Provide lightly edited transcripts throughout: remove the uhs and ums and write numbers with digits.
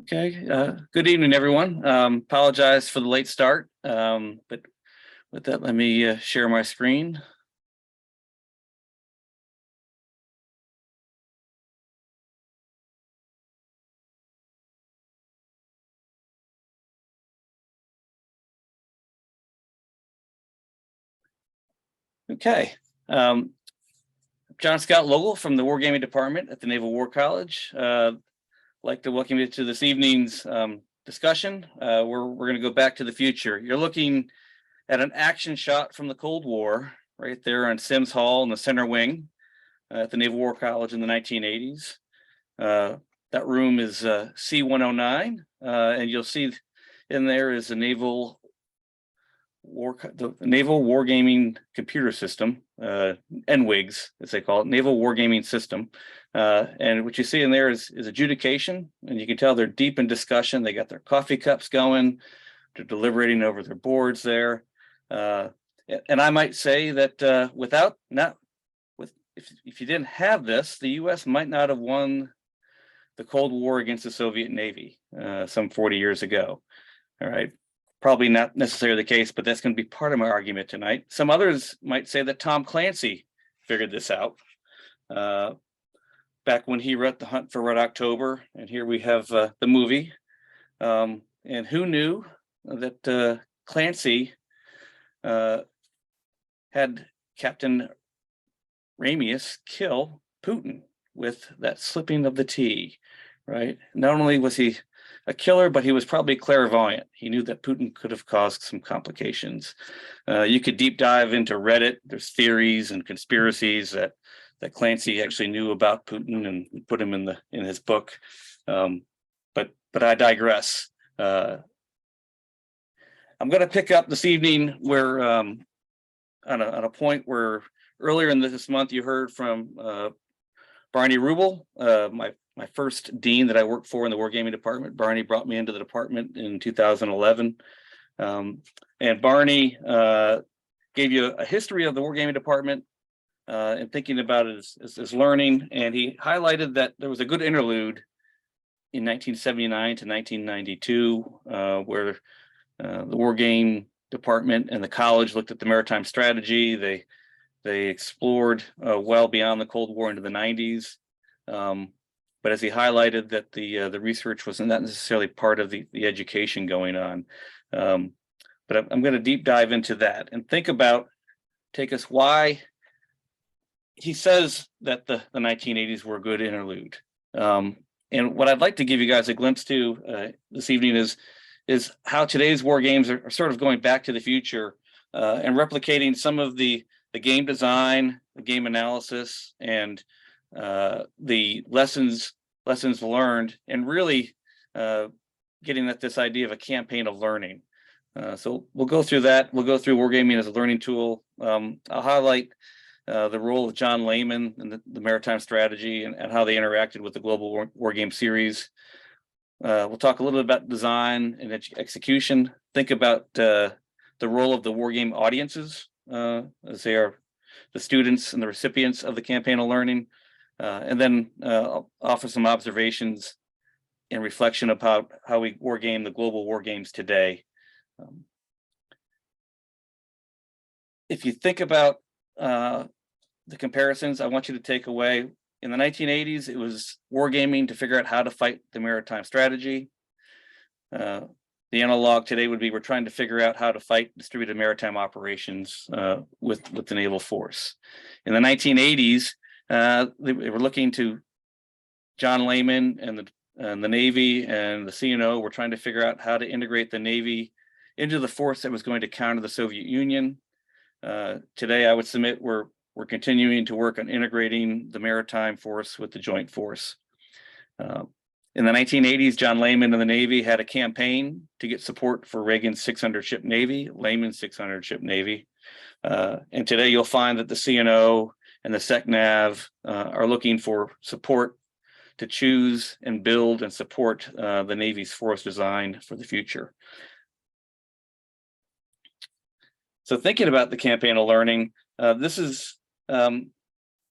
Okay, good evening, everyone. Apologize for the late start, but with that, let me share my screen. Okay, John Scott Logel from the Wargaming Department at the Naval War College. I'd like to welcome you to this evening's discussion. We're going to go back to the future. You're looking at an action shot from the Cold War right there on Sims Hall in the center wing at the Naval War College in the 1980s. That room is C109, and you'll see in there is the Naval Wargaming computer system, NWIGS, as they call it, Naval Wargaming System. And what you see in there is adjudication, and you can tell they're deep in discussion. They got their coffee cups going, they're deliberating over their boards there. And I might say that if you didn't have this, the U.S. might not have won the Cold War against the Soviet Navy some 40 years ago. All right. Probably not necessarily the case, but that's going to be part of my argument tonight. Some others might say that Tom Clancy figured this out back when he wrote The Hunt for Red October. And here we have the movie. And who knew that Clancy had Captain Ramius kill Putin with that slipping of the T, right? Not only was he a killer, but he was probably clairvoyant. He knew that Putin could have caused some complications. You could deep dive into Reddit. There's theories and conspiracies that Clancy actually knew about Putin and put him in his book. But I digress. I'm going to pick up this evening where on a point where earlier in this month you heard from Barney Rubel, my first dean that I worked for in the Wargaming department. Barney brought me into the department in 2011. And Barney gave you a history of the Wargaming department and thinking about it as learning. And he highlighted that there was a good interlude in 1979 to 1992 where the Wargame department and the college looked at the maritime strategy. They explored well beyond the Cold War into the 90s. But as he highlighted that the research was not necessarily part of the education going on. But I'm going to deep dive into that and take us why he says that the 1980s were a good interlude. And what I'd like to give you guys a glimpse to this evening is how today's war games are sort of going back to the future and replicating some of the game design, the game analysis, and the lessons learned, and really getting at this idea of a campaign of learning. So we'll go through that. We'll go through wargaming as a learning tool. I'll highlight the role of John Lehman and the Maritime Strategy and how they interacted with the Global Wargame series. We'll talk a little bit about design and execution. Think about the role of the wargame audiences as they are the students and the recipients of the campaign of learning. And then I'll offer some observations and reflection about how we wargame the global war games today. If you think about the comparisons, I want you to take away, in the 1980s, it was wargaming to figure out how to fight the maritime strategy. The analog today would be we're trying to figure out how to fight distributed maritime operations with the naval force. In the 1980s, they were looking to John Lehman and the Navy and the CNO were trying to figure out how to integrate the Navy into the force that was going to counter the Soviet Union. Today, I would submit we're continuing to work on integrating the maritime force with the joint force. In the 1980s, John Lehman and the Navy had a campaign to get support for Reagan's 600-ship Navy, Lehman's 600-ship Navy. And today you'll find that the CNO and the SecNav are looking for support to choose and build and support the Navy's force design for the future. So thinking about the campaign of learning, this has been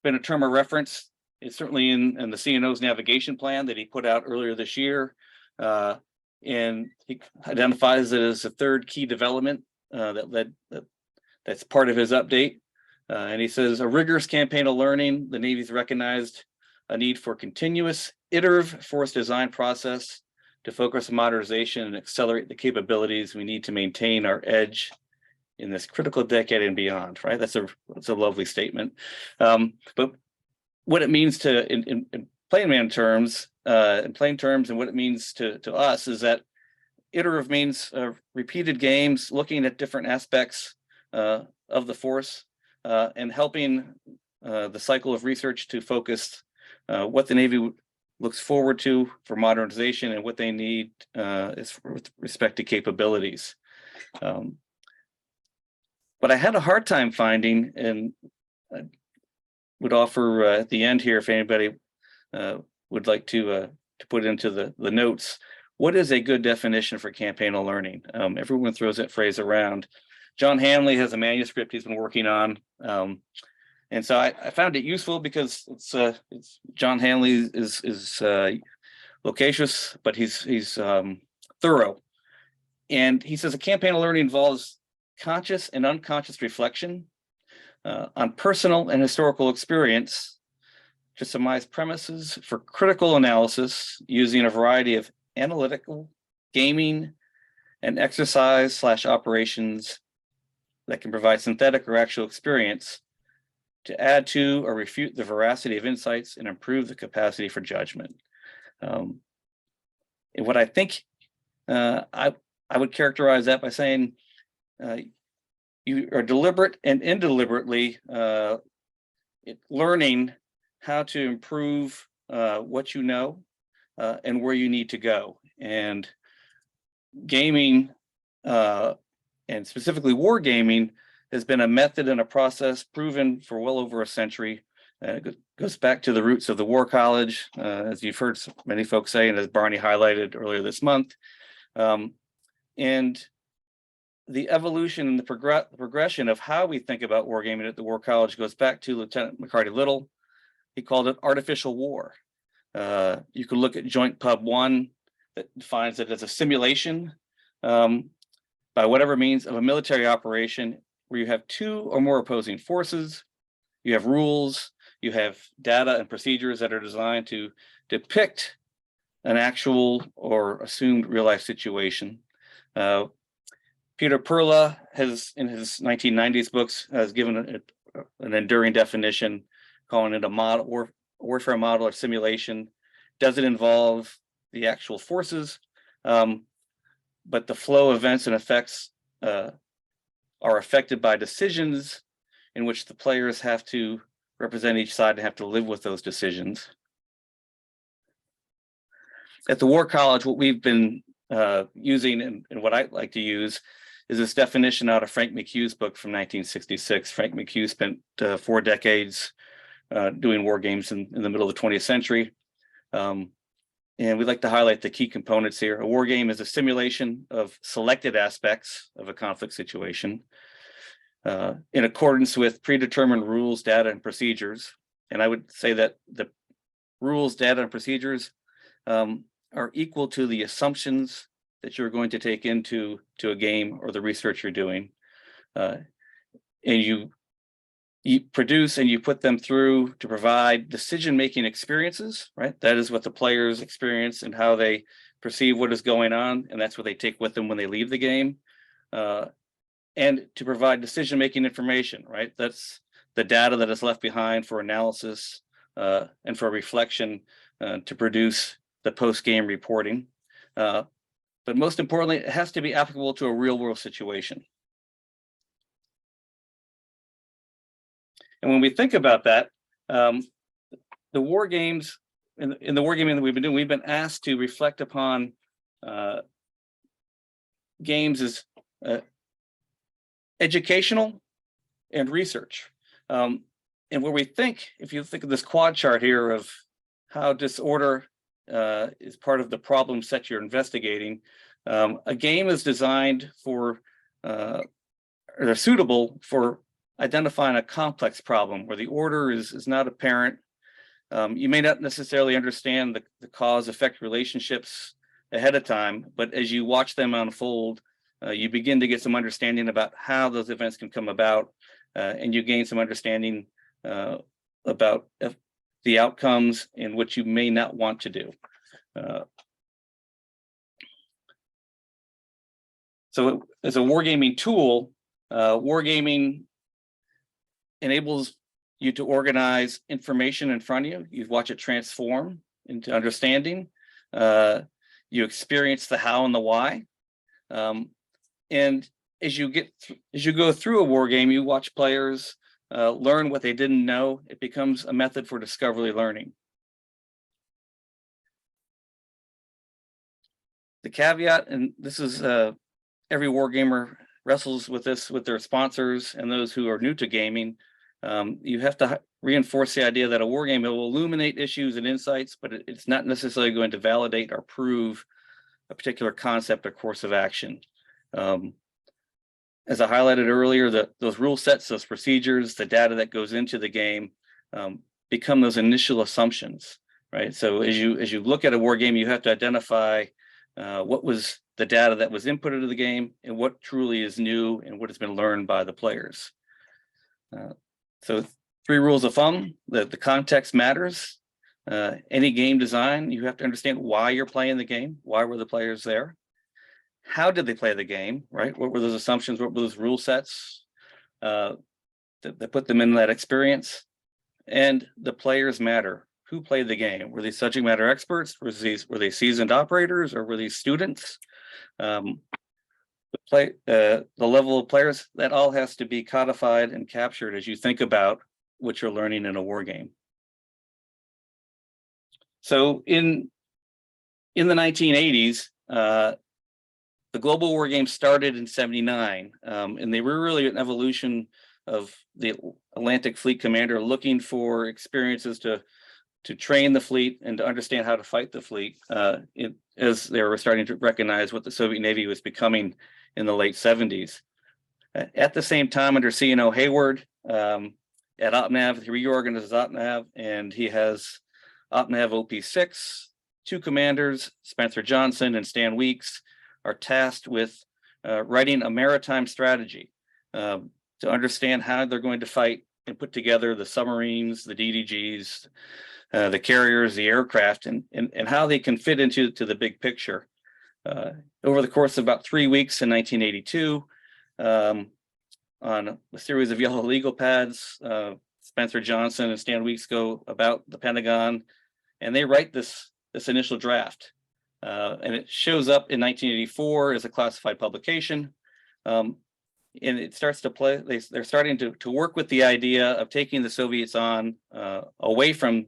a term of reference. It's certainly in the CNO's navigation plan that he put out earlier this year. And he identifies it as the third key development that's part of his update. And he says, a rigorous campaign of learning, the Navy's recognized a need for continuous iterative force design process to focus on modernization and accelerate the capabilities we need to maintain our edge in this critical decade and beyond, right? That's a lovely statement. But what it means to, in plain terms, and what it means to us is that iterative means repeated games, looking at different aspects of the force, and helping the cycle of research to focus what the Navy looks forward to for modernization and what they need is with respect to capabilities. But I had a hard time finding, and I would offer at the end here, if anybody would like to put into the notes, what is a good definition for campaignal learning? Everyone throws that phrase around. John Hanely has a manuscript he's been working on. And so I found it useful because it's John Hanley is loquacious, but he's thorough. And he says a campaign of learning involves conscious and unconscious reflection on personal and historical experience to surmise premises for critical analysis using a variety of analytical, gaming, and exercise/operations that can provide synthetic or actual experience to add to or refute the veracity of insights and improve the capacity for judgment. And what I think I would characterize that by saying you are deliberate and indeliberately learning how to improve what you know and where you need to go. And gaming, and specifically wargaming, has been a method and a process proven for well over a century. It goes back to the roots of the War College, as you've heard many folks say, and as Barney highlighted earlier this month. And the evolution and the progression of how we think about wargaming at the War College goes back to Lieutenant McCarty Little. He called it artificial war. You can look at Joint Pub 1 that defines it as a simulation by whatever means of a military operation where you have two or more opposing forces, you have rules, you have data and procedures that are designed to depict an actual or assumed real life situation. Peter Perla has, in his 1990s books, has given an enduring definition, calling it a model, warfare model or simulation. Does it involve the actual forces? But the flow of events and effects are affected by decisions in which the players have to represent each side and have to live with those decisions. At the War College, what we've been using and what I like to use is this definition out of Frank McHugh's book from 1966. Frank McHugh spent 4 decades doing war games in the middle of the 20th century. And we'd like to highlight the key components here. A war game is a simulation of selected aspects of a conflict situation in accordance with predetermined rules, data, and procedures. And I would say that the rules, data, and procedures are equal to the assumptions that you're going to take into a game or the research you're doing. And you produce and you put them through to provide decision-making experiences, right? That is what the players experience and how they perceive what is going on, and that's what they take with them when they leave the game. And to provide decision-making information, right? That's the data that is left behind for analysis and for reflection to produce the post-game reporting. But most importantly, it has to be applicable to a real-world situation. And when we think about that, the war games, in the wargaming that we've been doing, we've been asked to reflect upon games as educational and research. And where we think, if you think of this quad chart here of how disorder is part of the problem set you're investigating, a game is designed for, or they're suitable for identifying a complex problem where the order is not apparent. You may not necessarily understand the cause-effect relationships ahead of time, but as you watch them unfold, you begin to get some understanding about how those events can come about, and you gain some understanding about the outcomes and what you may not want to do. So as a wargaming tool, wargaming enables you to organize information in front of you. You watch it transform into understanding. You experience the how and the why. And as you go through a war game, you watch players learn what they didn't know. It becomes a method for discovery learning. The caveat, and this is every wargamer wrestles with this with their sponsors and those who are new to gaming. You have to reinforce the idea that a war game will illuminate issues and insights, but it's not necessarily going to validate or prove a particular concept or course of action. As I highlighted earlier, those rule sets, those procedures, the data that goes into the game become those initial assumptions, right? So as you look at a war game, you have to identify what was the data that was input into the game and what truly is new and what has been learned by the players. So 3 rules of thumb: the context matters. Any game design, you have to understand why you're playing the game. Why were the players there? How did they play the game, right? What were those assumptions? What were those rule sets that put them in that experience? And the players matter. Who played the game? Were these subject matter experts? Were they seasoned operators, or were these students? The level of players, that all has to be codified and captured as you think about what you're learning in a war game. So in the 1980s, the global war games started in '79, and they were really an evolution of the Atlantic Fleet commander looking for experiences to train the fleet and to understand how to fight the fleet, as they were starting to recognize what the Soviet Navy was becoming in the late '70s. At the same time, under CNO Hayward at OpNav, he reorganizes OpNav, and he has OpNav OP6. 2 commanders, Spencer Johnson and Stan Weeks, are tasked with writing a maritime strategy to understand how they're going to fight and put together the submarines, the DDGs, the carriers, the aircraft, and how they can fit into the big picture. Over the course of about 3 weeks in 1982, on a series of yellow legal pads, Spencer Johnson and Stan Weeks go about the Pentagon, and they write this initial draft. And it shows up in 1984 as a classified publication. And it starts to play, they're starting to work with the idea of taking the Soviets on away from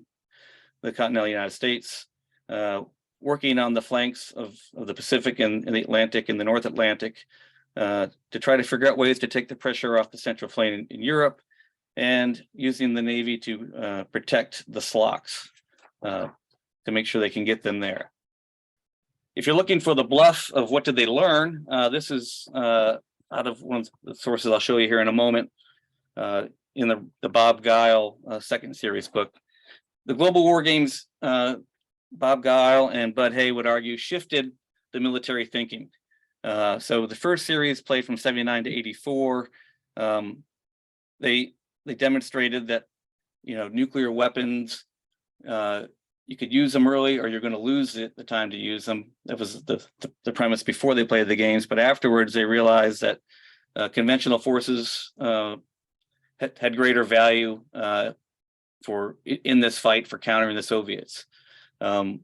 the continental United States, working on the flanks of the Pacific and the Atlantic and the North Atlantic, to try to figure out ways to take the pressure off the Central Plain in Europe, and using the Navy to protect the SLOCs to make sure they can get them there. If you're looking for the bluff of what did they learn, this is out of one of the sources I'll show you here in a moment, in the Bob Guile second series book. The global war games, Bob Guile and Bud Hay would argue, shifted the military thinking. So the first series played from '79 to '84. They demonstrated that, nuclear weapons, you could use them early or you're going to lose the time to use them. That was the premise before they played the games. But afterwards, they realized that conventional forces had greater value in this fight for countering the Soviets. And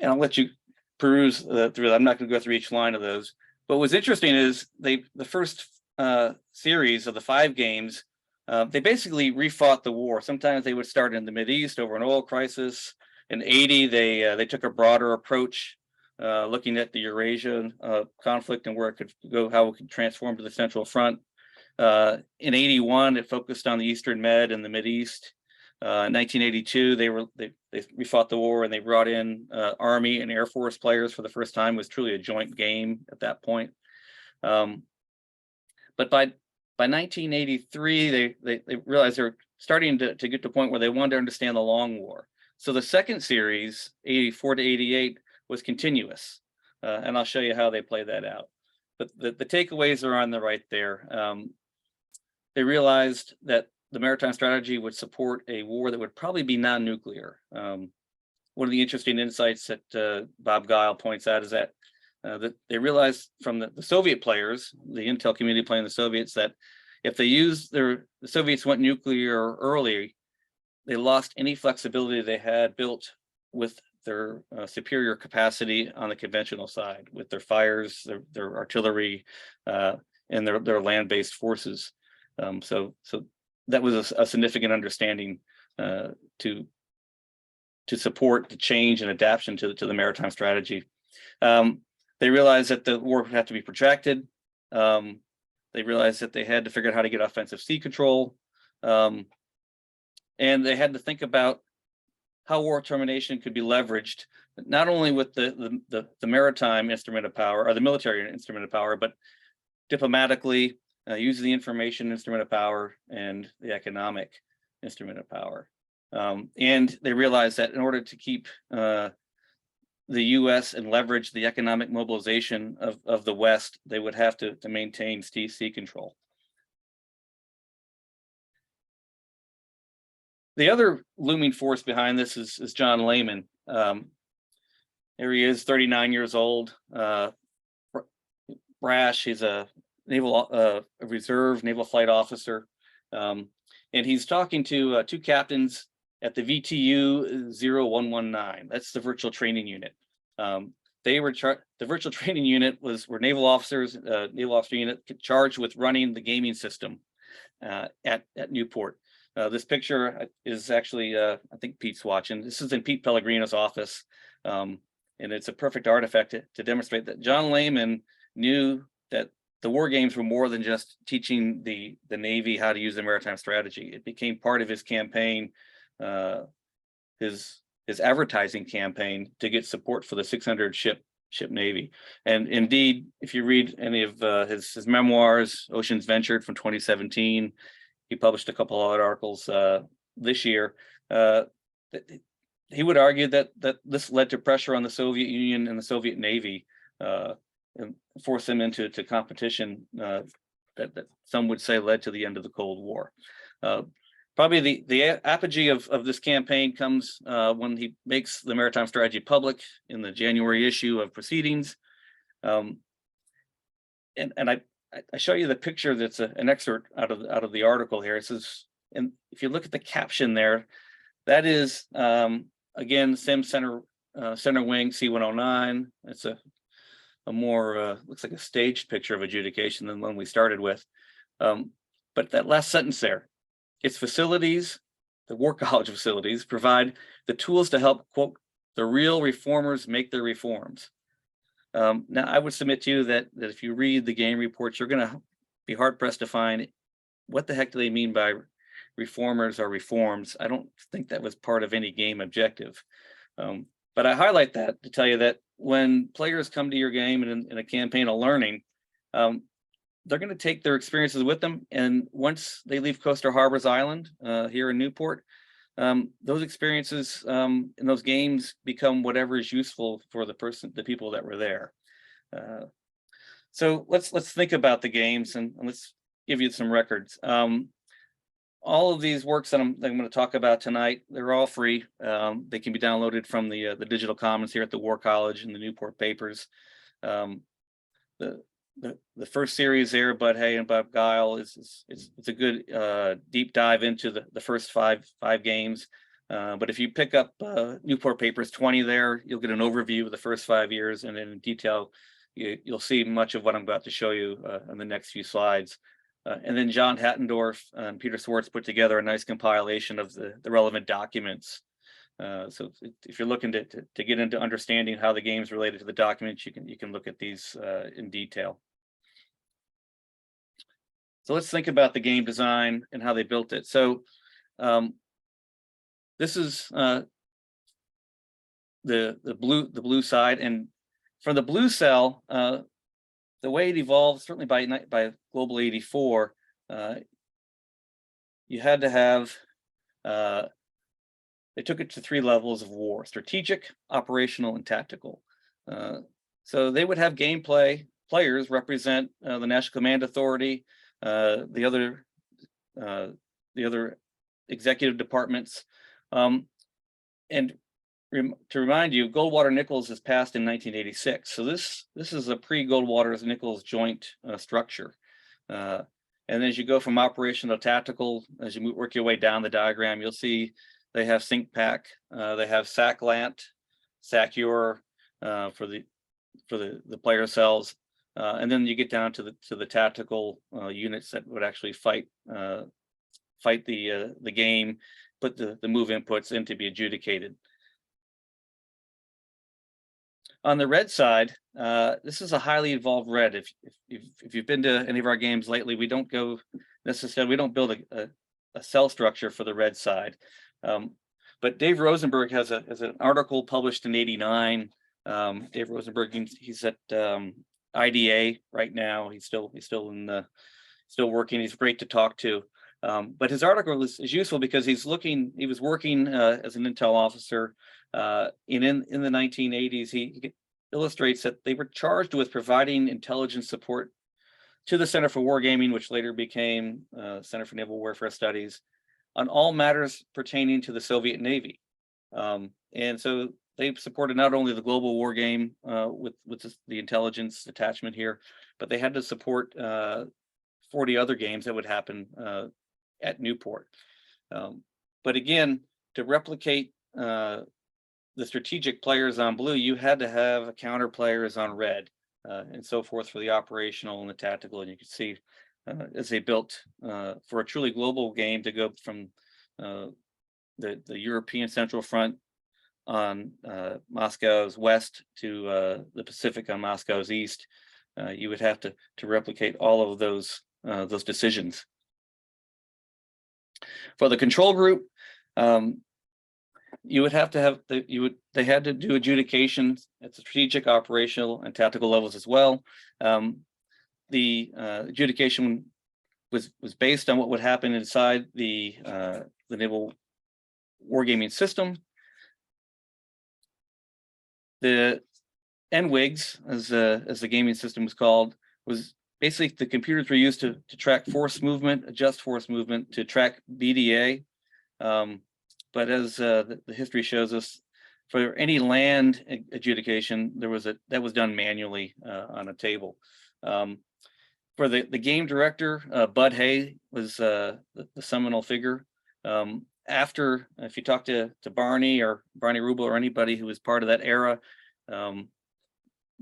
I'll let you peruse through. I'm not going to go through each line of those. But what's interesting is the first series of the 5 games, they basically refought the war. Sometimes they would start in the Mideast over an oil crisis. In '80, they took a broader approach, looking at the Eurasian conflict and where it could go, how it could transform to the Central Front. In '81, it focused on the Eastern Med and the Mideast. In 1982, they refought the war, and they brought in Army and Air Force players for the first time. It was truly a joint game at that point. But by 1983, they realized they were starting to get to a point where they wanted to understand the long war. So the second series, '84 to '88, was continuous. And I'll show you how they play that out. But the takeaways are on the right there. They realized that the maritime strategy would support a war that would probably be non-nuclear. One of the interesting insights that Bob Guile points out is that they realized from the Soviet players, the intel community playing the Soviets, that if they used the Soviets went nuclear early, they lost any flexibility they had built with their superior capacity on the conventional side, with their fires, their artillery, and their land-based forces. So that was a significant understanding to support the change and adaptation to the maritime strategy. They realized that the war would have to be protracted. They realized that they had to figure out how to get offensive sea control. And they had to think about how war termination could be leveraged, not only with the maritime instrument of power or the military instrument of power, but diplomatically, using the information instrument of power and the economic instrument of power. And they realized that in order to keep the U.S. and leverage the economic mobilization of the West, they would have to maintain sea control. The other looming force behind this is John Lehman. Here he is, 39 years old, brash. He's a naval reserve naval flight officer, and he's talking to two captains at the VTU 0119. That's the virtual training unit. They were the virtual training unit were naval officers, naval officer unit charged with running the gaming system at Newport. This picture is actually, I think Pete's watching. This is in Pete Pellegrino's office, and it's a perfect artifact to demonstrate that John Lehman knew that the war games were more than just teaching the Navy how to use the maritime strategy. It became part of his campaign, his advertising campaign to get support for the 600 ship Navy. And indeed, if you read any of his memoirs, Oceans Ventured from 2017, he published a couple of other articles this year. He would argue that this led to pressure on the Soviet Union and the Soviet Navy, and forced them into competition that some would say led to the end of the Cold War. Probably the apogee of this campaign comes when he makes the maritime strategy public in the January issue of Proceedings. And I show you the picture that's an excerpt out of the article here. It says, and if you look at the caption there, that is again Sim Center Wing C-109. It's a more looks like a staged picture of adjudication than one we started with. But that last sentence there, its facilities, the War College facilities, provide the tools to help, quote, the real reformers make their reforms. Now, I would submit to you that if you read the game reports, you're going to be hard-pressed to find what the heck do they mean by reformers or reforms. I don't think that was part of any game objective. But I highlight that to tell you that when players come to your game in a campaign of learning, they're going to take their experiences with them. And once they leave Coastal Harbors Island here in Newport, those experiences in those games become whatever is useful for the people that were there. So let's think about the games and let's give you some records. All of these works that I'm going to talk about tonight, they're all free. They can be downloaded from the digital commons here at the War College and the Newport papers. The first series there, Bud Hay and Bob Guile, it's a good deep dive into the first five games. But if you pick up Newport Papers 20 there, you'll get an overview of the first 5 years, and in detail, you'll see much of what I'm about to show you in the next few slides. And then John Hattendorf and Peter Swartz put together a nice compilation of the relevant documents. So if you're looking to get into understanding how the game's related to the documents, you can look at these in detail. So let's think about the game design and how they built it. So this is the blue side, and for the blue cell, the way it evolved, certainly by Global 84, you had to have. They took it to 3 levels of war: strategic, operational, and tactical. So they would have gameplay players represent the National Command Authority, the other executive departments, and to remind you, Goldwater Nichols is passed in 1986. So this is a pre-Goldwater Nichols joint structure. And as you go from operational to tactical, as you work your way down the diagram, you'll see they have sink pack, they have SAC-LANT, SACUR for the player cells, and then you get down to the tactical units that would actually fight the game, put the move inputs in to be adjudicated. On the red side, this is a highly involved red. If you've been to any of our games lately, we don't go necessarily, we don't build a cell structure for the red side. But Dave Rosenberg has an article published in '89. Dave Rosenberg, he's at IDA right now. He's still working. He's great to talk to. But his article is useful because he was working as an intel officer in the 1980s. He illustrates that they were charged with providing intelligence support to the Center for Wargaming, which later became Center for Naval Warfare Studies, on all matters pertaining to the Soviet Navy. And so they supported not only the global war game with the intelligence attachment here, but they had to support 40 other games that would happen at Newport. But again, to replicate the strategic players on blue, you had to have counter players on red, and so forth for the operational and the tactical. And you can see as they built for a truly global game to go from the European Central Front on Moscow's west to the Pacific on Moscow's east, you would have to replicate all of those decisions. For the control group, you would have to have they had to do adjudications at the strategic, operational, and tactical levels as well. The adjudication was based on what would happen inside the naval wargaming system. The NWIGS, as the gaming system was called, was basically the computers were used to track force movement, adjust force movement, to track BDA. But as the history shows us, for any land adjudication, that was done manually on a table. For the game director, Bud Hay was the seminal figure. After, if you talk to Barney Rubel or anybody who was part of that era,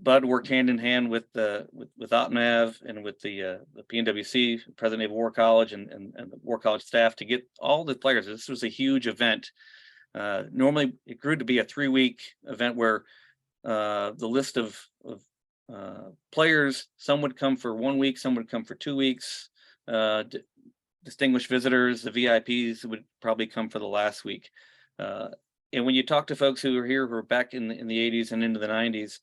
Bud worked hand in hand with OPNAV and with the PNWC, President Naval War College, and the War College staff to get all the players. This was a huge event. Normally, it grew to be a 3-week event where the list of players, some would come for 1 week, some would come for 2 weeks. Distinguished visitors, the VIPs, would probably come for the last week. And when you talk to folks who are here, who are back in the 80s and into the 90s,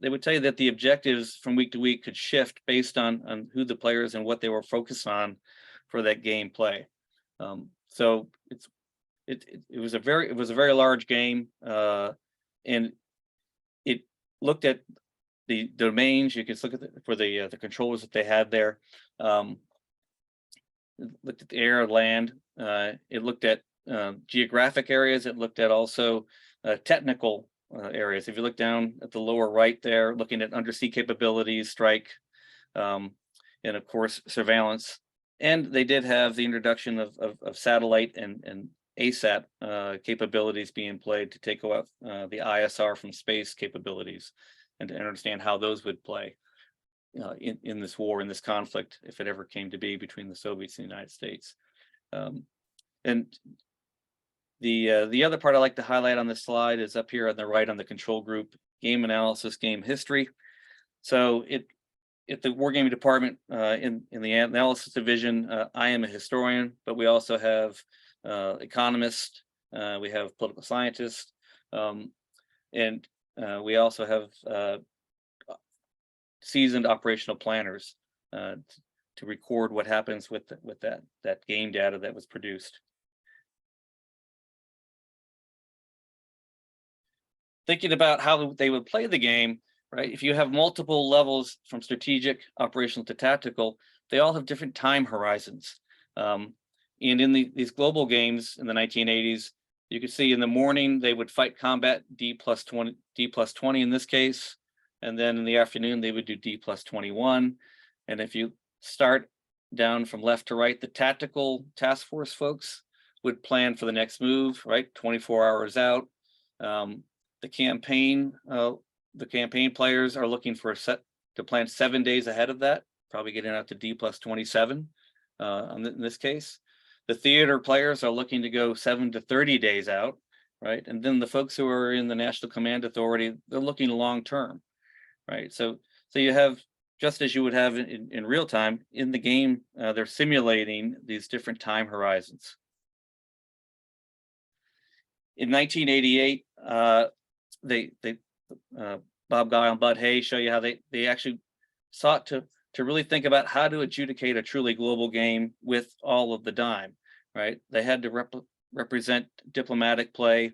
they would tell you that the objectives from week to week could shift based on who the players and what they were focused on for that game play. So it was a very large game, and it looked at the domains. You could look at for the controllers that they had there. Looked at the air, land. It looked at geographic areas. It looked at also technical areas. If you look down at the lower right there, looking at undersea capabilities, strike, and of course surveillance. And they did have the introduction of satellite and ASAT capabilities being played to take out the ISR from space capabilities, and to understand how those would play in this war, in this conflict, if it ever came to be between the Soviets and the United States. And the other part I like to highlight on this slide is up here on the right on the control group, game analysis, game history. So at the wargaming department in the analysis division, I am a historian, but we also have economists, we have political scientists, and we also have seasoned operational planners to record what happens with that game data that was produced. thinking about how they would play the game, right? If you have multiple levels from strategic, operational to tactical, they all have different time horizons. And in these global games in the 1980s, you could see in the morning they would fight combat D+20 in this case, and then in the afternoon they would do D+21. And if you start down from left to right, the tactical task force folks would plan for the next move, right? 24 hours out. The campaign players are looking for to plan 7 days ahead of that, probably getting out to D+27 in this case. The theater players are looking to go 7 to 30 days out, right? And then the folks who are in the National Command Authority, they're looking long term, right? So you have, just as you would have in real time, in the game, they're simulating these different time horizons. In 1988, Bob Guile and Bud Hayes show you how they actually sought to really think about how to adjudicate a truly global game with all of the dime, right? They had to represent diplomatic play.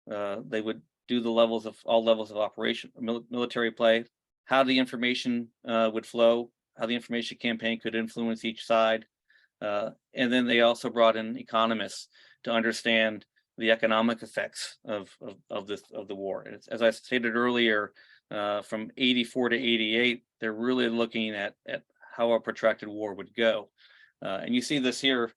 They would do all levels of operation, military play, how the information would flow, how the information campaign could influence each side. And then they also brought in economists to understand the economic effects of the war. And as I stated earlier, from 84 to 88, they're really looking at how a protracted war would go. And you see this here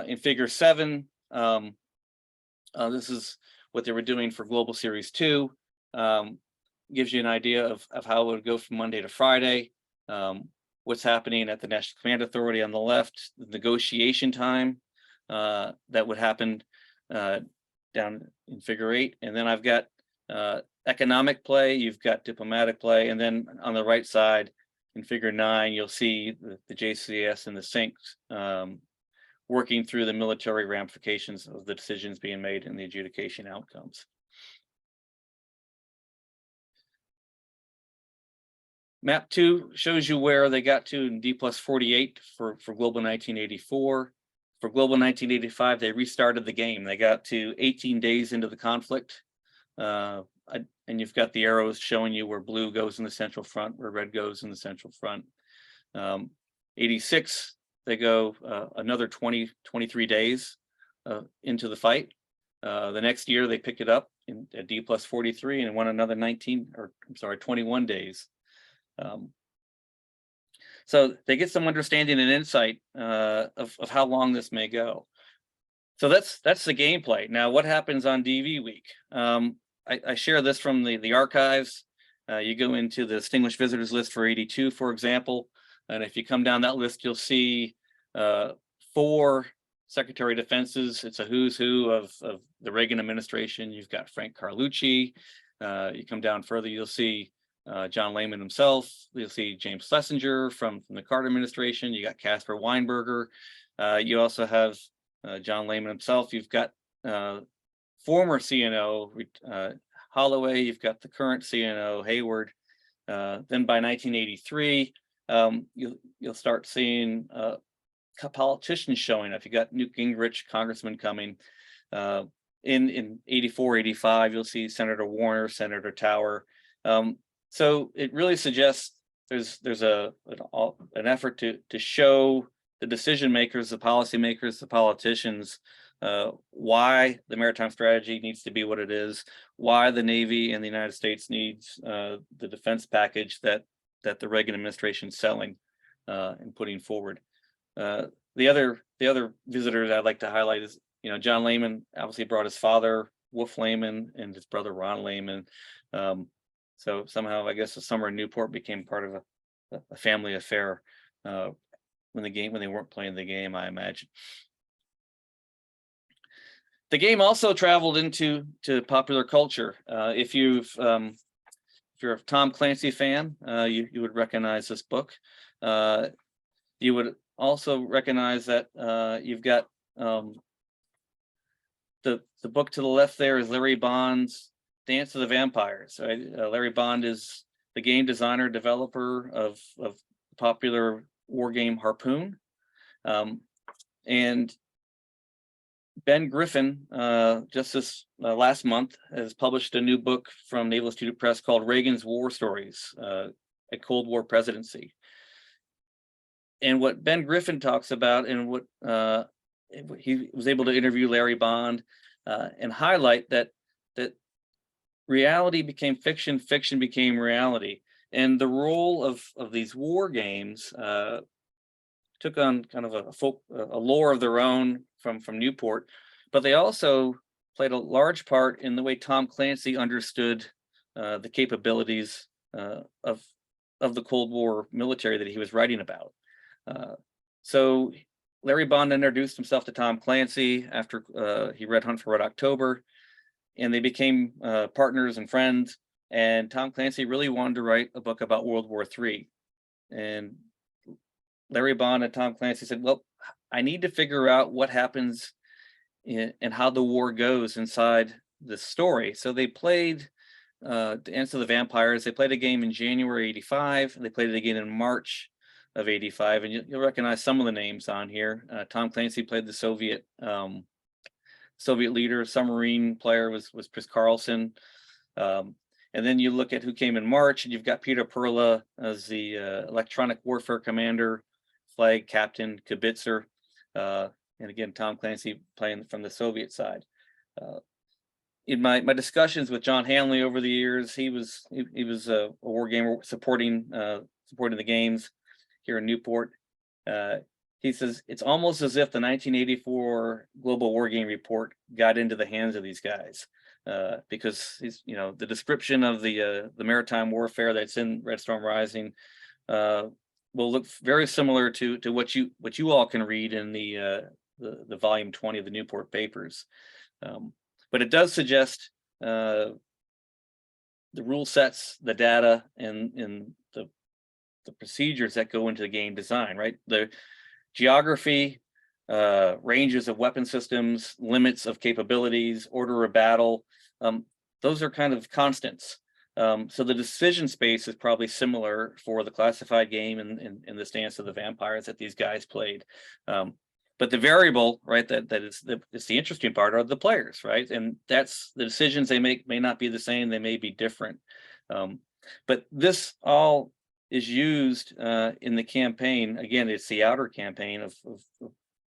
in Figure 7. This is what they were doing for Global Series 2. Gives you an idea of how it would go from Monday to Friday. What's happening at the National Command Authority on the left, the negotiation time that would happen down in Figure 8. And then I've got economic play, you've got diplomatic play, and then on the right side in Figure 9, you'll see the JCS and the sinks working through the military ramifications of the decisions being made and the adjudication outcomes. Map 2 shows you where they got to in D+48 for Global 1984. For Global 1985, they restarted the game. They got to 18 days into the conflict. And you've got the arrows showing you where blue goes in the central front, where red goes in the central front. 86, they go another 23 days into the fight. The next year, they picked it up at D+43 and won another 21 days. So they get some understanding and insight of how long this may go. So that's the gameplay. Now, what happens on DV week? I share this from the archives. You go into the distinguished visitors list for 82, for example, and if you come down that list, you'll see 4 Secretary of Defenses. It's a who's who of the Reagan administration. You've got Frank Carlucci. You come down further, you'll see John Lehman himself. You'll see James Schlesinger from the Carter administration. You got Caspar Weinberger. You also have John Lehman himself. You've got former CNO Holloway. You've got the current CNO Hayward. Then by 1983, you'll start seeing politicians showing up. You got Newt Gingrich, congressman coming. In 84, 85, you'll see Senator Warner, Senator Tower. So it really suggests there's an effort to show the decision makers, the policymakers, the politicians, why the maritime strategy needs to be what it is, why the Navy and the United States needs the defense package that the Reagan administration is selling and putting forward. The other visitors I'd like to highlight is, John Lehman obviously brought his father, Wolf Lehman, and his brother Ron Lehman. So somehow, I guess, the summer in Newport became part of a family affair when they weren't playing the game, I imagine. The game also traveled into popular culture. If you're a Tom Clancy fan, you would recognize this book. You would also recognize that you've got the book to the left there is Larry Bond's Dance of the Vampires. Right? Larry Bond is the game designer, developer of popular war game Harpoon. And Ben Griffin, just this last month, has published a new book from Naval Institute Press called Reagan's War Stories, a Cold War Presidency. And what Ben Griffin talks about, and what he was able to interview Larry Bond and highlight that reality became fiction, fiction became reality, and the role of these war games took on kind of a lore of their own from Newport, but they also played a large part in the way Tom Clancy understood the capabilities of the Cold War military that he was writing about. So Larry Bond introduced himself to Tom Clancy after he read Hunt for Red October, and they became partners and friends. And Tom Clancy really wanted to write a book about World War III. And Larry Bond and Tom Clancy said, well, I need to figure out what happens and how the war goes inside the story. So they played to Answer the Vampires. They played a game in January '85. They played it again in March of '85. And you'll recognize some of the names on here. Tom Clancy played the Soviet leader. Submarine player was Chris Carlson. And then you look at who came in March, and you've got Peter Perla as the electronic warfare commander, flag captain, Kibitzer, and again, Tom Clancy playing from the Soviet side. In my discussions with John Hanley over the years, he was a war gamer supporting the games here in Newport. He says it's almost as if the 1984 Global War Game Report got into the hands of these guys. Because the description of the maritime warfare that's in Red Storm Rising will look very similar to what you all can read in the volume 20 of the Newport papers, but it does suggest the rule sets, the data, and the procedures that go into the game design. Right, the geography, ranges of weapon systems, limits of capabilities, order of battle. Those are kind of constants. So the decision space is probably similar for the classified game and the Dance of the Vampires that these guys played. But the variable, right, that is the interesting part are the players, right? And that's the decisions they make may not be the same, they may be different. But this all is used in the campaign. Again, it's the outer campaign of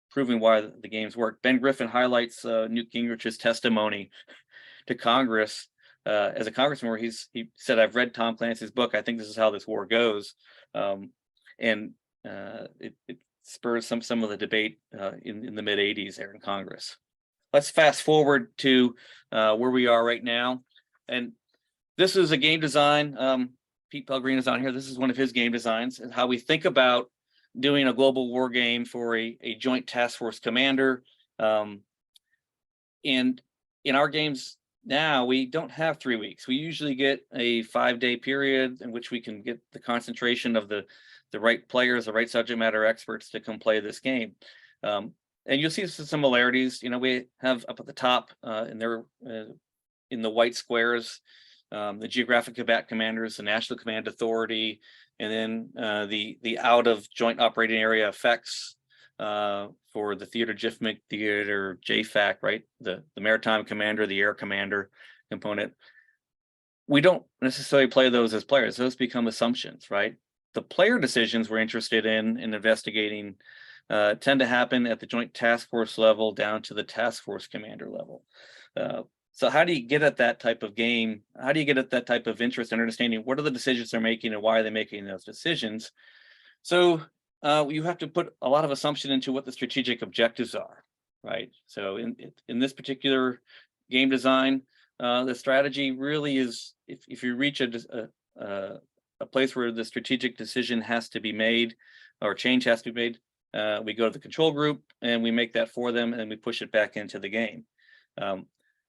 proving why the games work. Ben Griffin highlights Newt Gingrich's testimony to Congress as a congressman, where he said, "I've read Tom Clancy's book. I think this is how this war goes," and it spurs some of the debate in the mid '80s there in Congress. Let's fast forward to where we are right now, and this is a game design. Pete Pellegrino's on here. This is one of his game designs, and how we think about doing a global war game for a joint task force commander. And in our games now, we don't have 3 weeks. We usually get a 5-day period in which we can get the concentration of the right players, the right subject matter experts to come play this game. And you'll see some similarities. We have up at the top in the white squares, the geographic combat commanders, the National Command Authority, and then the out of joint operating area effects for the theater, JIFMIC, theater, JFAC, right? The maritime commander, the air commander component. We don't necessarily play those as players. Those become assumptions, right? The player decisions we're interested in investigating tend to happen at the joint task force level down to the task force commander level. So how do you get at that type of game? How do you get at that type of interest and understanding what are the decisions they're making and why are they making those decisions? So you have to put a lot of assumption into what the strategic objectives are, right? So in this particular game design, the strategy really is if you reach a place where the strategic decision has to be made or change has to be made, we go to the control group and we make that for them and we push it back into the game.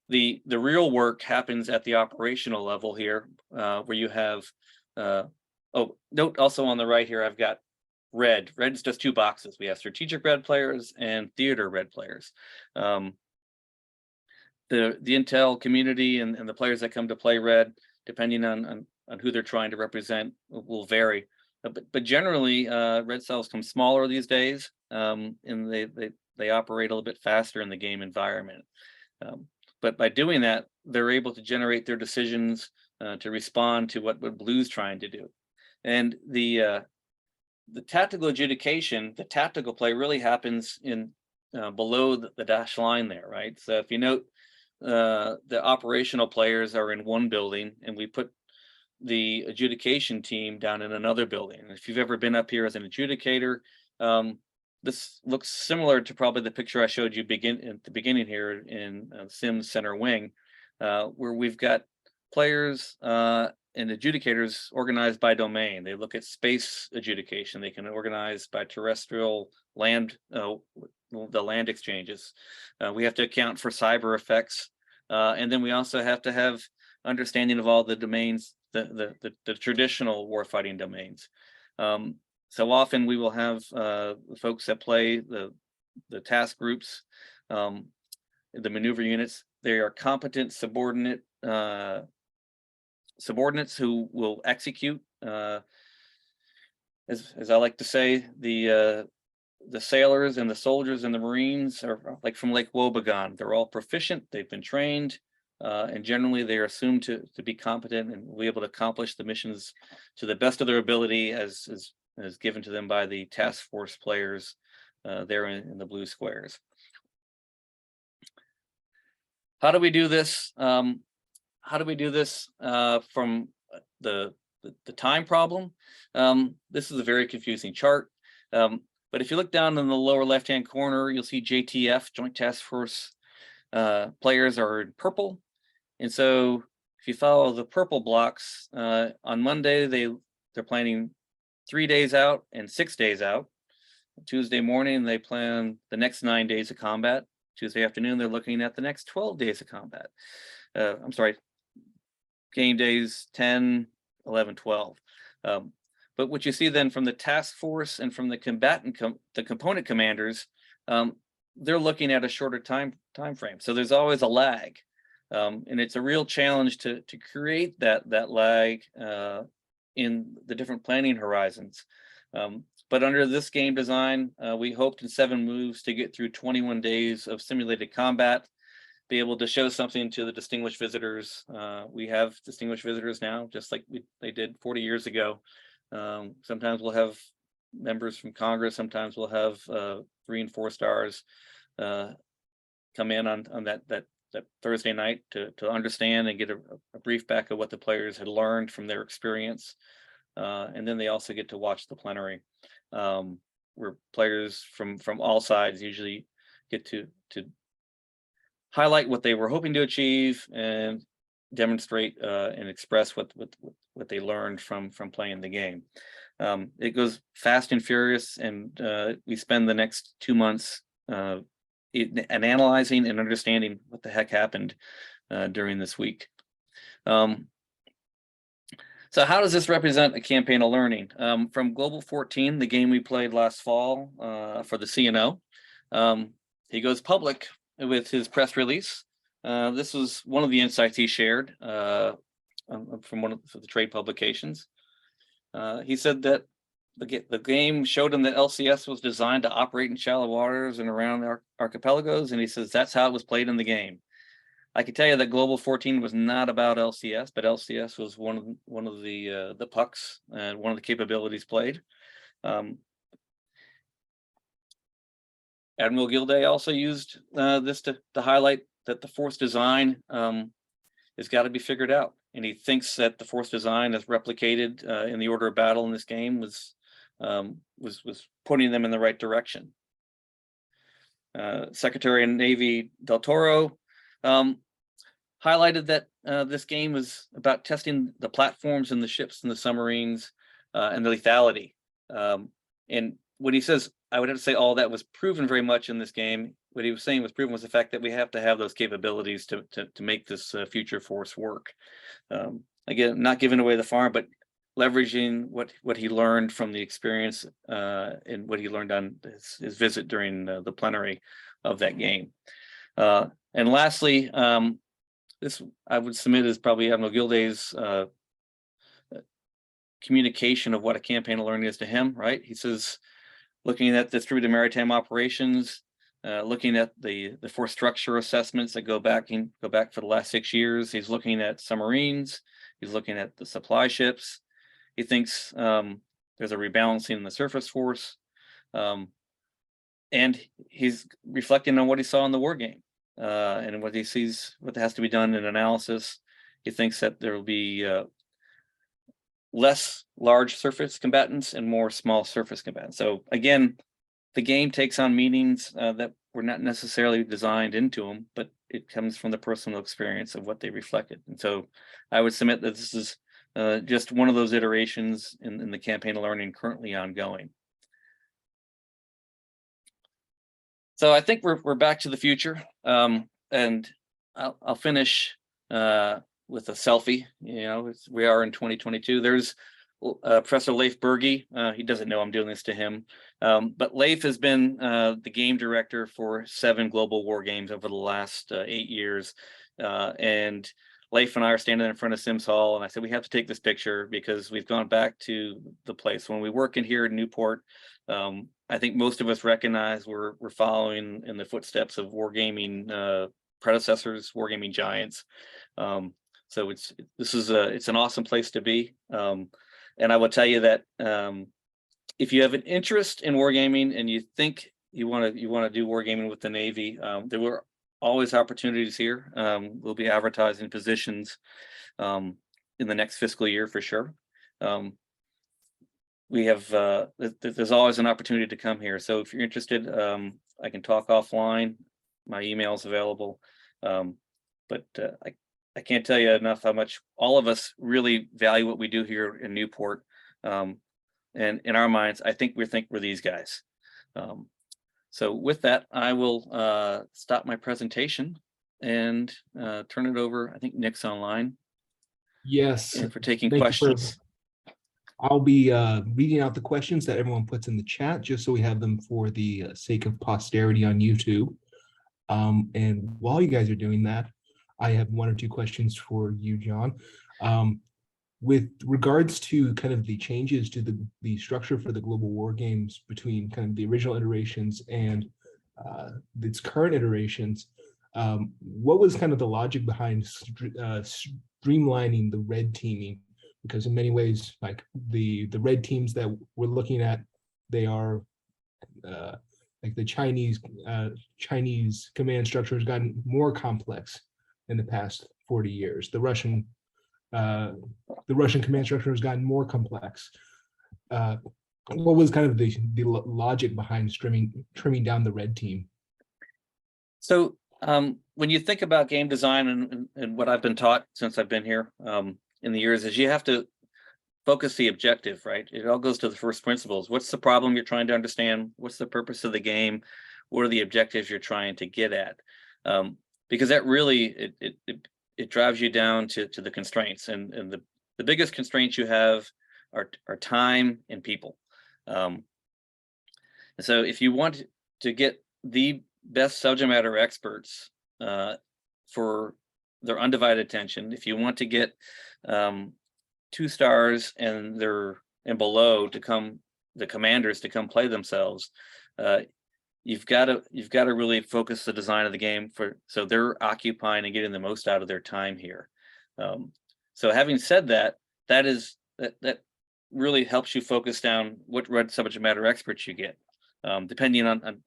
The real work happens at the operational level here, where you have, note also on the right here, I've got red. Red is just 2 boxes. We have strategic red players and theater red players. The intel community and the players that come to play red, depending on who they're trying to represent, will vary. But generally, red cells come smaller these days, and they operate a little bit faster in the game environment. But by doing that, they're able to generate their decisions to respond to what Blue's trying to do. And the tactical adjudication, the tactical play really happens in below the dash line there, right? So if you note, the operational players are in one building, and we put the adjudication team down in another building. And if you've ever been up here as an adjudicator, this looks similar to probably the picture I showed you at the beginning here in Sims Center Wing, where we've got players and adjudicators organized by domain. They look at space adjudication. They can organize by terrestrial land, the land exchanges. We have to account for cyber effects. And then we also have to have understanding of all the domains, the traditional warfighting domains. So often we will have folks that play the task groups, the maneuver units. They are competent subordinates who will execute. As I like to say, the sailors and the soldiers and the Marines are like from Lake Wobegon. They're all proficient. They've been trained, and generally they are assumed to be competent and will be able to accomplish the missions to the best of their ability as given to them by the task force players there in the blue squares. How do we do this? From the time problem? This is a very confusing chart. But if you look down in the lower left-hand corner, you'll see JTF, Joint Task Force players are in purple. And so if you follow the purple blocks, on Monday, they're planning 3 days out and 6 days out. Tuesday morning, they plan the next 9 days of combat. Tuesday afternoon, they're looking at the next 12 days of combat. I'm sorry, game days 10, 11, 12. But what you see then from the task force and from the the component commanders, they're looking at a shorter time frame. So there's always a lag, and it's a real challenge to create that lag in the different planning horizons. But under this game design, we hoped in 7 moves to get through 21 days of simulated combat, be able to show something to the distinguished visitors. We have distinguished visitors now, just like they did 40 years ago. Sometimes we'll have members from Congress, sometimes we'll have 3 and 4 stars come in on that Thursday night to understand and get a brief back of what the players had learned from their experience. And then they also get to watch the plenary, where players from all sides usually get to highlight what they were hoping to achieve and demonstrate and express what they learned from playing the game. It goes fast and furious, and we spend the next 2 months analyzing and understanding what the heck happened during this week. So how does this represent a campaign of learning? From Global 14, the game we played last fall for the CNO, he goes public with his press release. This was one of the insights he shared from one of the trade publications. He said that the game showed him that LCS was designed to operate in shallow waters and around archipelagos, and he says that's how it was played in the game. I can tell you that Global 14 was not about LCS, but LCS was one of the pucks and one of the capabilities played. Admiral Gilday also used this to highlight that the force design has got to be figured out, and he thinks that the force design as replicated in the order of battle in this game was putting them in the right direction. Secretary of Navy Del Toro highlighted that this game was about testing the platforms and the ships and the submarines and the lethality. And when he says, I would have to say all that was proven very much in this game, what he was saying was proven was the fact that we have to have those capabilities to make this future force work. Again, not giving away the farm, but leveraging what he learned from the experience and what he learned on his visit during the plenary of that game. And lastly, this I would submit is probably Admiral Gilday's communication of what a campaign of learning is to him, right? He says, looking at this through the maritime operations, looking at the force structure assessments that go back for the last 6 years. He's looking at submarines. He's looking at the supply ships. He thinks there's a rebalancing in the surface force, and he's reflecting on what he saw in the war game and what he sees, what has to be done in analysis. He thinks that there will be less large surface combatants and more small surface combatants. So again, the game takes on meanings that were not necessarily designed into them, but it comes from the personal experience of what they reflected. And so I would submit that this is just one of those iterations in the campaign of learning currently ongoing. So I think we're back to the future, and I'll finish with a selfie. You know, we are in 2022. There's Professor Leif Berge. He doesn't know I'm doing this to him, but Leif has been the game director for 7 global war games over the last 8 years, and Leif and I are standing in front of Sims Hall, and I said we have to take this picture because we've gone back to the place when we work in here in Newport. I think most of us recognize we're following in the footsteps of wargaming predecessors, wargaming giants. So it's an awesome place to be. And I will tell you that if you have an interest in wargaming and you think you want to do wargaming with the Navy, there were always opportunities here. We'll be advertising positions in the next fiscal year for sure. We have there's always an opportunity to come here. So if you're interested, I can talk offline. My email is available. But I can't tell you enough how much all of us really value what we do here in Newport. And in our minds, I think we're these guys. So with that, I will stop my presentation and turn it over. I think Nick's online. Yes. And for taking questions. I'll be reading out the questions that everyone puts in the chat, just so we have them for the sake of posterity on YouTube. And while you guys are doing that, I have 1 or 2 questions for you, John. With regards to kind of the changes to the structure for the global war games between kind of the original iterations and its current iterations, what was kind of the logic behind streamlining the red teaming? Because in many ways, like the red teams that we're looking at, they are like the Chinese command structure has gotten more complex in the past 40 years. The Russian command structure has gotten more complex. What was kind of the logic behind trimming down the red team? So when you think about game design and what I've been taught since I've been here in the years, is you have to focus the objective, right? It all goes to the first principles. What's the problem you're trying to understand? What's the purpose of the game? What are the objectives you're trying to get at? Because that really, it drives you down to the constraints. And the biggest constraints you have are time and people. And so if you want to get the best subject matter experts for their undivided attention, if you want to get 2 stars and below to come, the commanders to come play themselves, you've got to really focus the design of the game so they're occupying and getting the most out of their time here. So having said that, that really helps you focus down what red subject matter experts you get, depending on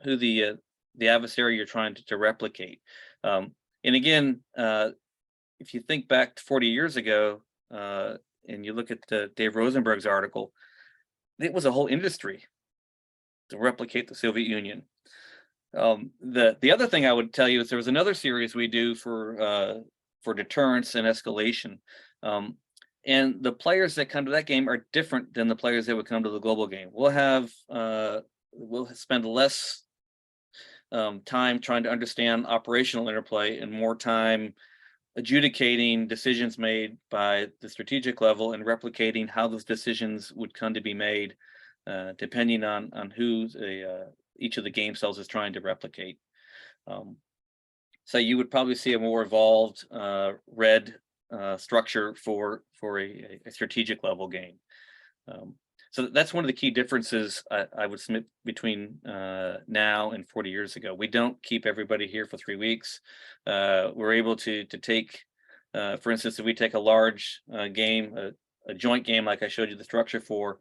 who the adversary you're trying to replicate. And again, if you think back to 40 years ago, and you look at Dave Rosenberg's article, it was a whole industry to replicate the Soviet Union. The other thing I would tell you is there was another series we do for deterrence and escalation. And the players that come to that game are different than the players that would come to the global game. We'll spend less time trying to understand operational interplay and more time adjudicating decisions made by the strategic level and replicating how those decisions would come to be made, depending on who each of the game cells is trying to replicate. So you would probably see a more evolved red structure for a strategic level game. So that's one of the key differences I would submit between now and 40 years ago. We don't keep everybody here for 3 weeks. We're able to take, for instance, if we take a large game, a joint game like I showed you the structure for,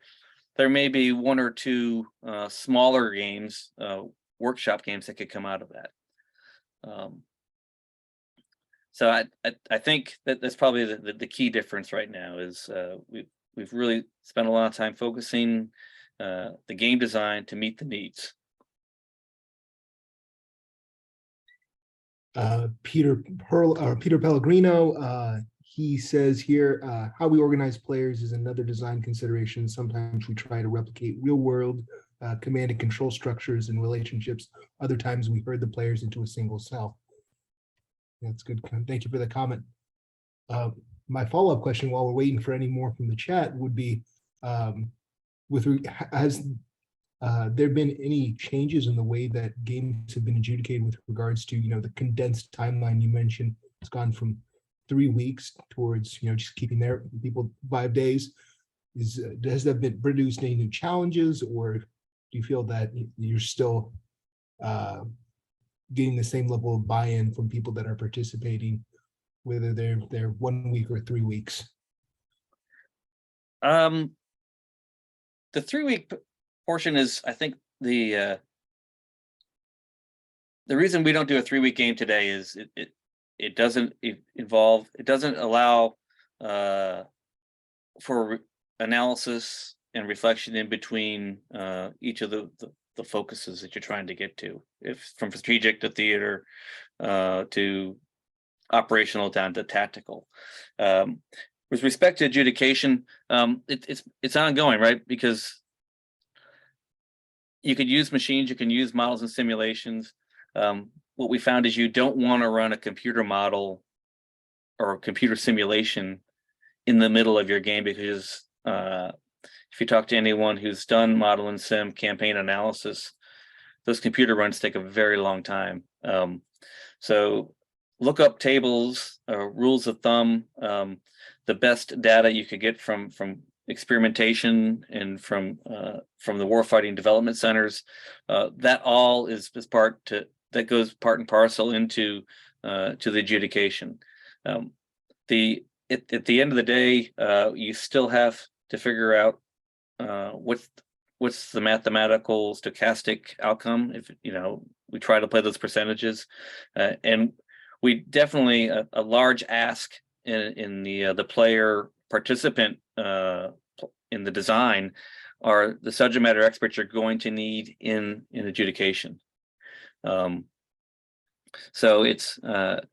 there may be 1 or 2 smaller games, workshop games that could come out of that. So I think that's probably the key difference right now is we've really spent a lot of time focusing the game design to meet the needs. Peter Pellegrino, he says here, how we organize players is another design consideration. Sometimes we try to replicate real world command and control structures and relationships. Other times we herd the players into a single cell. That's good. Thank you for the comment. My follow-up question while we're waiting for any more from the chat would be, has there been any changes in the way that games have been adjudicated with regards to, the condensed timeline you mentioned? It's gone from 3 weeks towards, just keeping their people 5 days. Has that been produced any new challenges, or do you feel that you're still getting the same level of buy-in from people that are participating, whether they're 1 week or 3 weeks? The 3-week portion is, I think, the reason we don't do a 3-week game today is it doesn't involve, it doesn't allow for analysis and reflection in between each of the focuses that you're trying to get to, if from strategic to theater to operational down to tactical. With respect to adjudication, it's ongoing, right? Because you could use machines, you can use models and simulations. What we found is you don't want to run a computer model or a computer simulation in the middle of your game, because if you talk to anyone who's done model and sim campaign analysis, those computer runs take a very long time. So lookup tables, rules of thumb, the best data you could get from experimentation and from the warfighting development centers, that all is part to that goes part and parcel into to the adjudication. At the end of the day, you still have to figure out what's the mathematical stochastic outcome. If we try to play those percentages, and we definitely a large ask in the player participant in the design are the subject matter experts you're going to need in adjudication. So it's the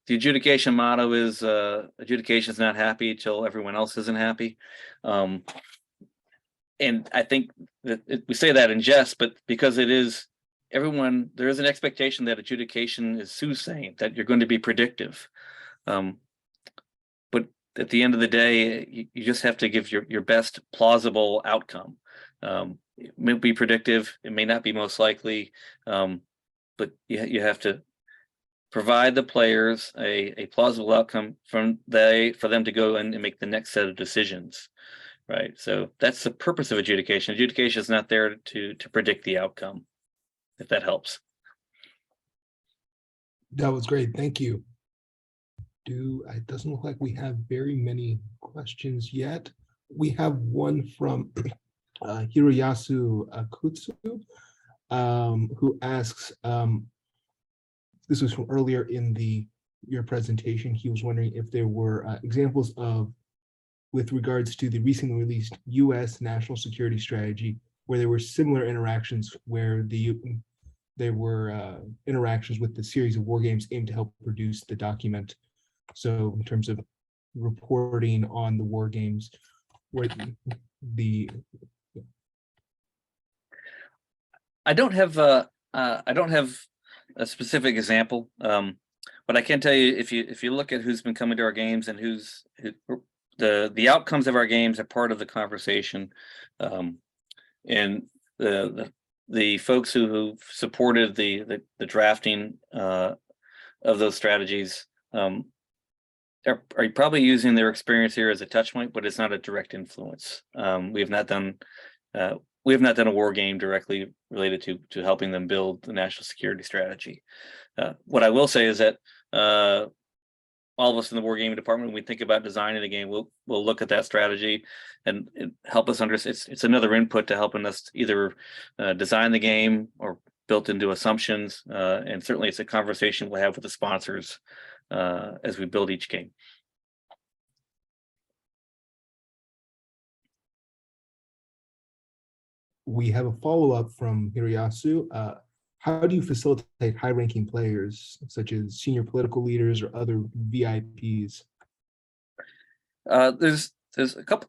adjudication motto is adjudication is not happy till everyone else isn't happy. And I think that we say that in jest, but because it is there is an expectation that adjudication is soothsaying, that you're going to be predictive. But at the end of the day, you just have to give your best plausible outcome. It may be predictive, it may not be most likely, but you have to provide the players a plausible outcome for them to go and make the next set of decisions, right? So that's the purpose of adjudication. Adjudication is not there to predict the outcome, if that helps. That was great, thank you. It doesn't look like we have very many questions yet. We have one from Hiroyasu Kutsu, who asks, this was from earlier in your presentation. He was wondering if there were examples with regards to the recently released U.S. national security strategy, where there were similar interactions, where there were interactions with the series of war games aimed to help produce the document. So in terms of reporting on the war games, where I don't have a specific example, but I can tell you, if you look at who's been coming to our games and the outcomes of our games are part of the conversation, and the folks who supported the drafting of those strategies, are probably using their experience here as a touch point, but it's not a direct influence. We have not done a war game directly related to helping them build the national security strategy. What I will say is that all of us in the wargaming department, when we think about designing a game, we'll look at that strategy and help us understand. It's another input to helping us either design the game or built into assumptions, and certainly it's a conversation we'll have with the sponsors as we build each game. We have a follow-up from Hirayasu. How do you facilitate high-ranking players, such as senior political leaders or other VIPs? There's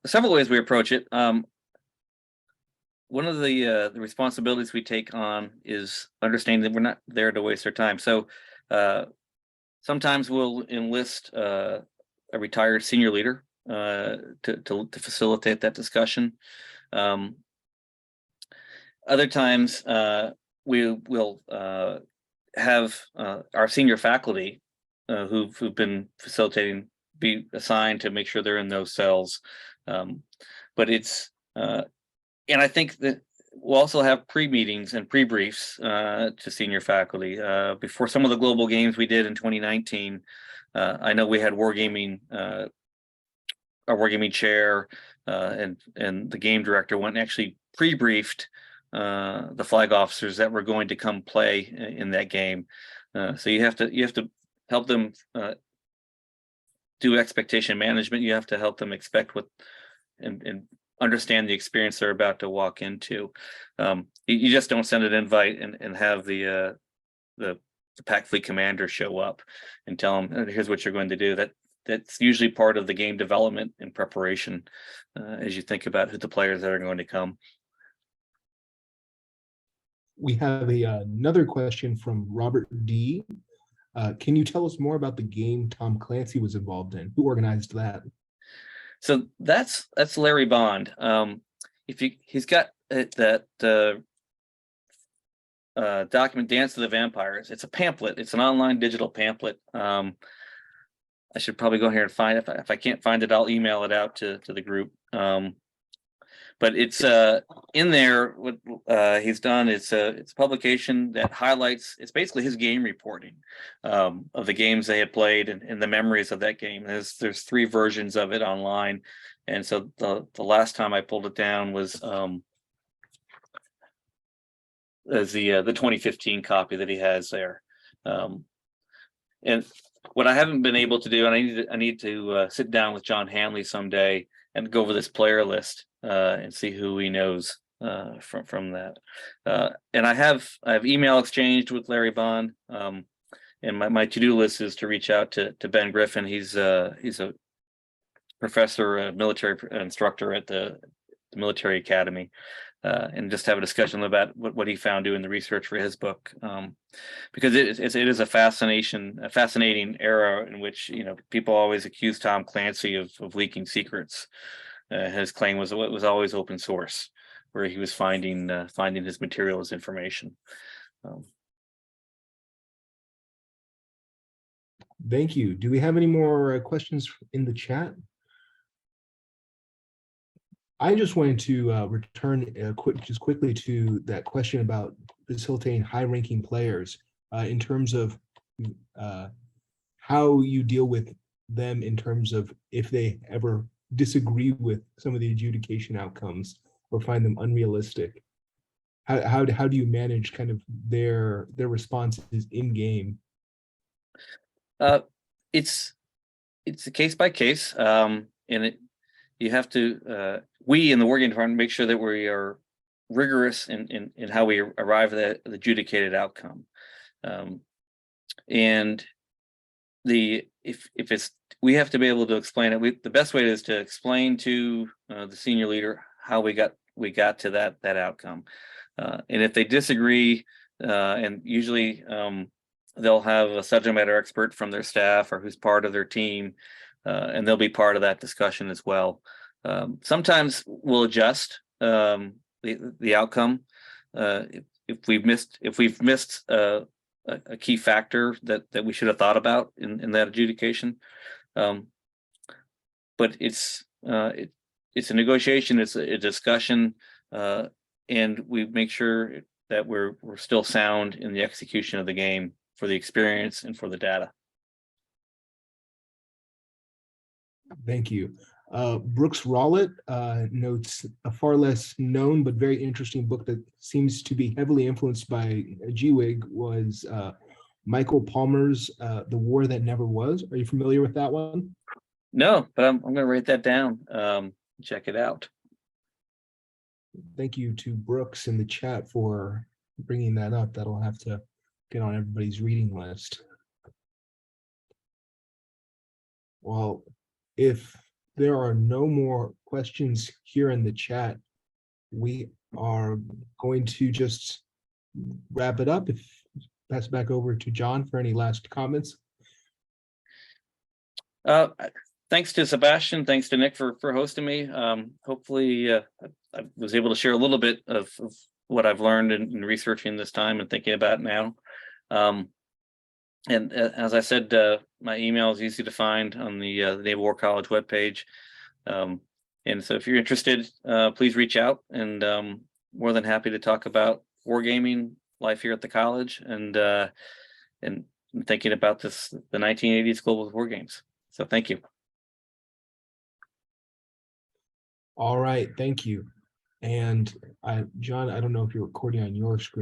several ways we approach it. One of the responsibilities we take on is understanding that we're not there to waste our time. So sometimes we'll enlist a retired senior leader to facilitate that discussion. Other times we will have our senior faculty who've been facilitating be assigned to make sure they're in those cells. But it's and I think that we'll also have pre-meetings and pre-briefs to senior faculty. Before some of the global games we did in 2019, I know we had wargaming, our wargaming chair and the game director went and actually pre-briefed the flag officers that were going to come play in that game. So you have to help them do expectation management. You have to help them expect what and understand the experience they're about to walk into. You just don't send an invite and have the Pac Fleet commander show up and tell them, here's what you're going to do. That's usually part of the game development and preparation as you think about who the players that are going to come. We have another question from Robert D. Can you tell us more about the game Tom Clancy was involved in? Who organized that? So that's Larry Bond. He's got that document, Dance of the Vampires. It's a pamphlet. It's an online digital pamphlet. I should probably go here and find it. If I can't find it, I'll email it out to the group. But it's in there. What he's done is it's a publication that highlights. It's basically his game reporting of the games they had played and the memories of that game. There's 3 versions of it online, and so the last time I pulled it down was as the 2015 copy that he has there. And what I haven't been able to do, and I need to sit down with John Hanely someday and go over this player list and see who he knows from that. And I have email exchanged with Larry Bond, and my to-do list is to reach out to Ben Griffin. He's a professor, a military instructor at the military academy, and just have a discussion about what he found doing the research for his book, because it is a fascinating era in which people always accuse Tom Clancy of leaking secrets. His claim was it was always open source, where he was finding his material as information. Thank you. Do we have any more questions in the chat? I just wanted to return quickly to that question about facilitating high-ranking players in terms of how you deal with them in terms of if they ever disagree with some of the adjudication outcomes or find them unrealistic. How do you manage kind of their responses in game? It's a case by case, and you have to. We in the wargaming department make sure that we are rigorous in how we arrive at the adjudicated outcome, and if it's we have to be able to explain it. The best way is to explain to the senior leader how we got to that outcome, and if they disagree, and usually they'll have a subject matter expert from their staff or who's part of their team, and they'll be part of that discussion as well. Sometimes we'll adjust the outcome if we've missed a key factor that we should have thought about in that adjudication. But it's a negotiation, it's a discussion, and we make sure that we're still sound in the execution of the game for the experience and for the data. Thank you. Brooks Rollett notes a far less known but very interesting book that seems to be heavily influenced by GWIG was Michael Palmer's The War That Never Was. Are you familiar with that one? No, but I'm going to write that down. Check it out. Thank you to Brooks in the chat for bringing that up. That'll have to get on everybody's reading list. Well, if there are no more questions here in the chat, we are going to just wrap it up. If pass it back over to John for any last comments. Thanks to Sebastian, thanks to Nick for hosting me. Hopefully I was able to share a little bit of what I've learned in researching this time and thinking about now. And as I said, my email is easy to find on the Naval War College webpage. And so if you're interested, please reach out, and more than happy to talk about wargaming, life here at the college, and thinking about the 1980s global war games. So thank you. All right, thank you. And John, I don't know if you're recording on your screen.